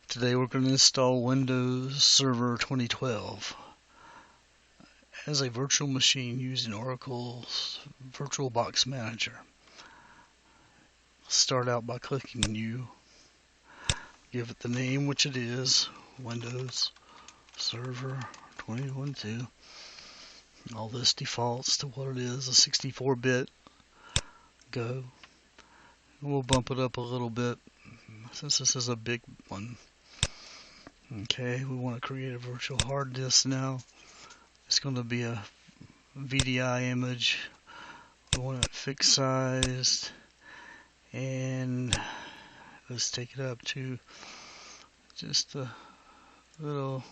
Today we're going to install Windows Server 2012 as a virtual machine using Oracle's VirtualBox Manager. Start out by clicking New, give it the name which it is, Windows Server 2012. All this defaults to what it is, a 64-bit. Go. We'll bump it up a little bit since this is a big one. Okay, we want to create a virtual hard disk now. It's going to be a VDI image. We want it fixed sized, and let's take it up to just a little,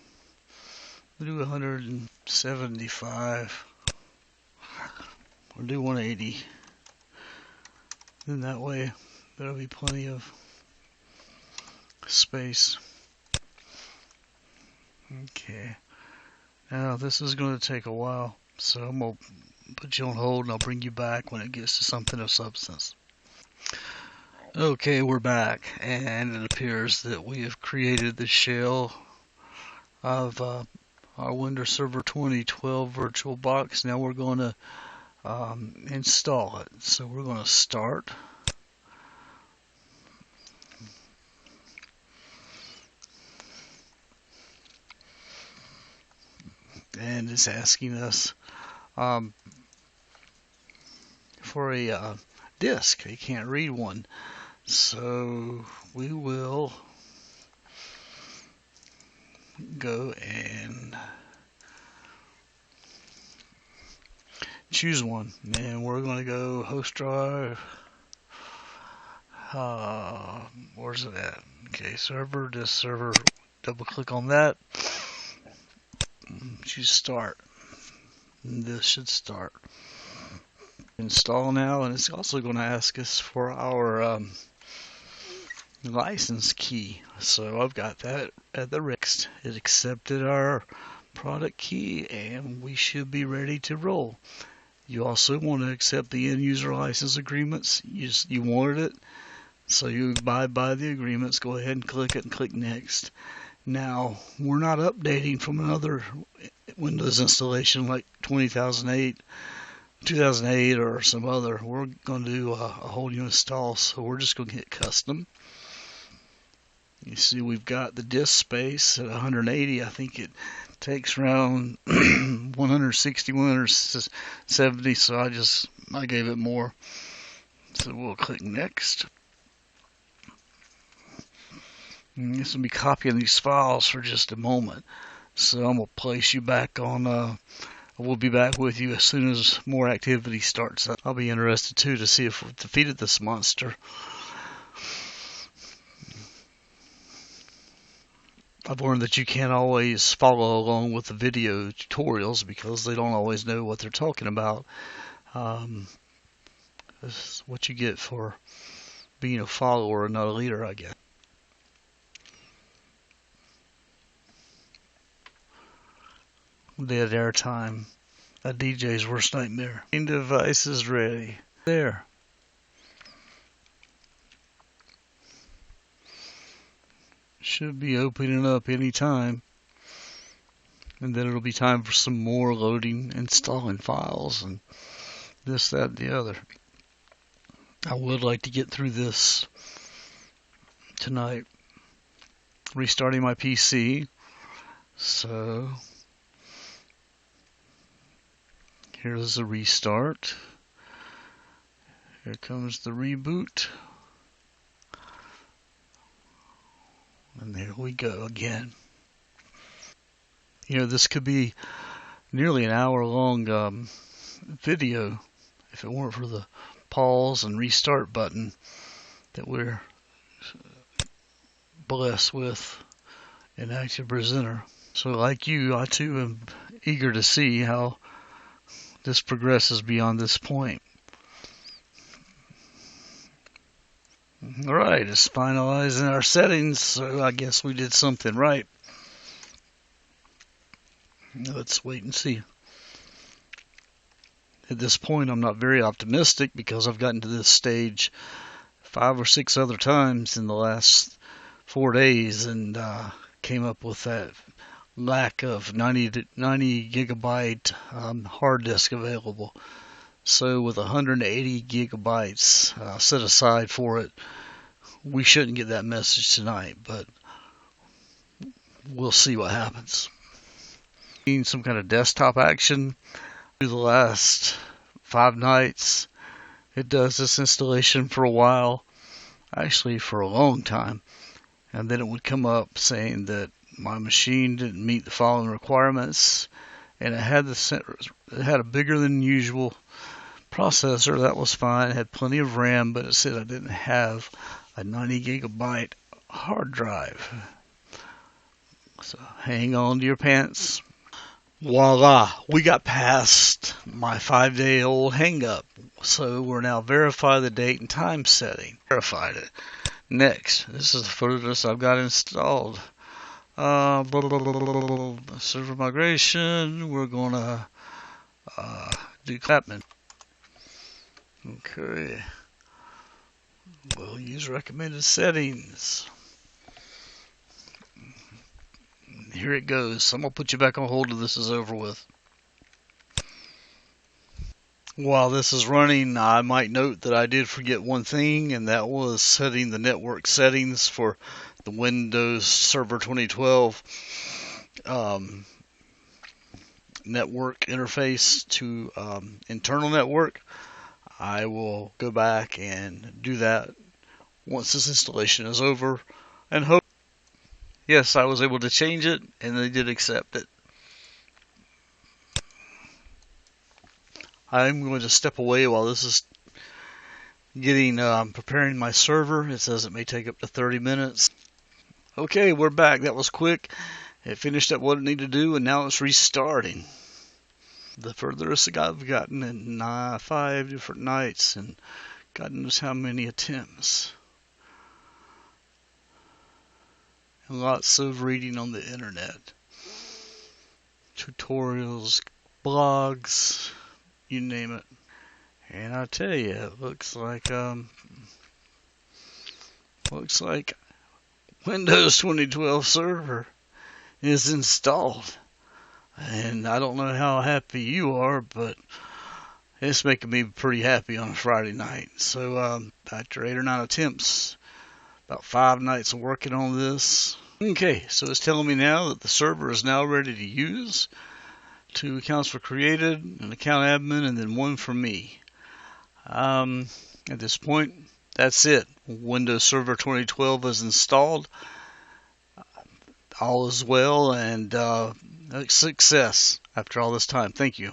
we'll do 175 or do 180. Then that way there'll be plenty of space. Okay, now this is going to take a while, so I'm going to put you on hold and I'll bring you back when it gets to something of substance. Okay, we're back, and it appears that we have created the shell of our Windows Server 2012 VirtualBox. Now we're going to install it. So we're going to start. And it's asking us for a disk. It can't read one. So we will go and choose one. And we're going to go host drive. Where's it at? Okay, server, disk server. Double click on that. Choose start. And this should start. Install now, and it's also going to ask us for our license key. So I've got that at the next. It accepted our product key, and we should be ready to roll. You also want to accept the end user license agreements. You wanted it, so you abide by the agreements. Go ahead and click it and click next. Now, we're not updating from another Windows installation like 2008 or some other. We're going to do a whole new install, so we're just going to hit custom. You see we've got the disk space at 180. I think it takes around 160, 170, so I gave it more. So we'll click next. And this will be copying these files for just a moment. So I'm going to place you back on, we'll be back with you as soon as more activity starts. I'll be interested too to see if we've defeated this monster. I've learned that you can't always follow along with the video tutorials because they don't always know what they're talking about. This is what you get for being a follower and not a leader, I guess. Dead airtime. A DJ's worst nightmare. Device is ready. There. Should be opening up any time. And then it'll be time for some more loading, installing files, and this, that, and the other. I would like to get through this tonight. Restarting my PC. So here's the restart. Here comes the reboot. And there we go again. You know, this could be nearly an hour-long video if it weren't for the pause and restart button that we're blessed with in Active Presenter. So like you, I too am eager to see how this progresses beyond this point. Alright, it's finalizing our settings, so I guess we did something right. Let's wait and see. At this point, I'm not very optimistic because I've gotten to this stage 5 or 6 other times in the last 4 days and came up with that lack of 90 gigabyte hard disk available. So with 180 gigabytes set aside for it, we shouldn't get that message tonight, but we'll see what happens. Some kind of desktop action through the last 5 nights. It does this installation for a while, actually for a long time, and then it would come up saying that my machine didn't meet the following requirements, and it had a bigger than usual processor. That was fine. It had plenty of RAM, but it said I didn't have a 90 gigabyte hard drive. So hang on to your pants. Voila, we got past my 5-day-old hang-up. So we're now verify the date and time setting. Verified it. Next, this is the furthest I've got installed. Server migration. We're gonna do Clapman. Okay. We'll use recommended settings. Here it goes. I'm going to put you back on hold till this is over with. While this is running, I might note that I did forget one thing, and that was setting the network settings for the Windows Server 2012 network interface to internal network. I will go back and do that once this installation is over, and hope. Yes, I was able to change it, and they did accept it. I'm going to step away while this is getting preparing my server. It says it may take up to 30 minutes. Okay, we're back. That was quick. It finished up what it needed to do, and now it's restarting. The furthest I've gotten in 5 different nights, and God knows how many attempts. And lots of reading on the internet. Tutorials, blogs, you name it. And I tell you, it looks like Windows 2012 Server is installed. And I don't know how happy you are, but it's making me pretty happy on a Friday night. So after 8 or 9 attempts, about 5 nights of working on this. Okay, so it's telling me now that the server is now ready to use. 2 accounts were created, an account admin, and then 1 for me. At this point, that's it. Windows Server 2012 is installed. All is well, and success after all this time. Thank you.